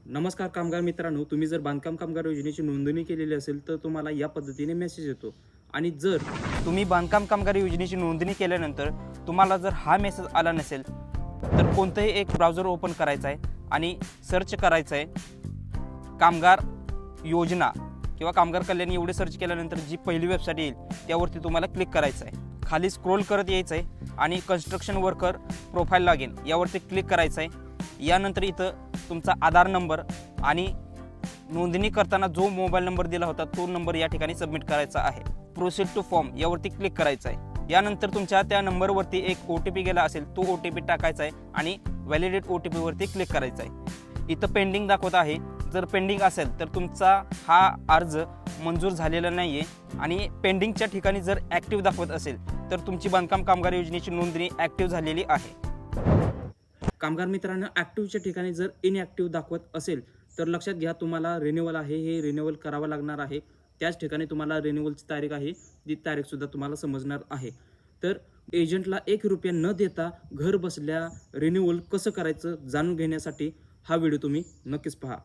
नमस्कार कामगार मित्रांनो, तुम्ही जर बांधकाम कामगार योजनेची नोंदणी केलेली असेल तर तुम्हाला या पद्धतीने मेसेज येतो। आणि जर तुम्ही बांधकाम कामगार योजनेची नोंदणी केल्यानंतर तुम्हाला जर हा मेसेज आला नसेल तर कोणतंही एक ब्राउझर ओपन करायचा आहे आणि सर्च करायचं आहे कामगार योजना किंवा कामगार कल्याण एवढे सर्च केल्यानंतर जी पहिली वेबसाईट येईल त्यावरती तुम्हाला क्लिक करायचं आहे। खाली स्क्रोल करत यायचं आहे आणि कन्स्ट्रक्शन वर्कर प्रोफाईल लॉगिन यावरती क्लिक करायचं आहे। यानंतर इथं तुमचा आधार नंबर आणि नोंदणी करताना जो मोबाईल नंबर दिला होता तो नंबर या ठिकाणी सबमिट करायचा आहे। प्रोसीड टू फॉर्म यावरती क्लिक करायचं आहे। यानंतर तुमच्या त्या नंबरवरती एक OTP गेला असेल तो OTP टाकायचा आहे आणि व्हॅलिडेट OTP वरती क्लिक करायचं आहे। इथं पेंडिंग दाखवत आहे, जर पेंडिंग असेल तर तुमचा हा अर्ज मंजूर झालेला नाही आहे आणि पेंडिंगच्या ठिकाणी जर ॲक्टिव्ह दाखवत असेल तर तुमची बांधकाम कामगार योजनेची नोंदणी ॲक्टिव्ह झालेली आहे। कामगार मित्रांनो, ॲक्टिव्हच्या ठिकाणी जर इनॲक्टिव्ह दाखवत असेल तर लक्षात घ्या, तुम्हाला रिन्युअल आहे हे रिन्युअल करावं लागणार आहे। त्याच ठिकाणी तुम्हाला रिन्युअलची तारीख आहे, ती तारीखसुद्धा तुम्हाला समजणार आहे। तर एजंटला ₹1 न देता घर बसल्या रिन्युअल कसं करायचं जाणून घेण्यासाठी हा व्हिडिओ तुम्ही नक्कीच पहा।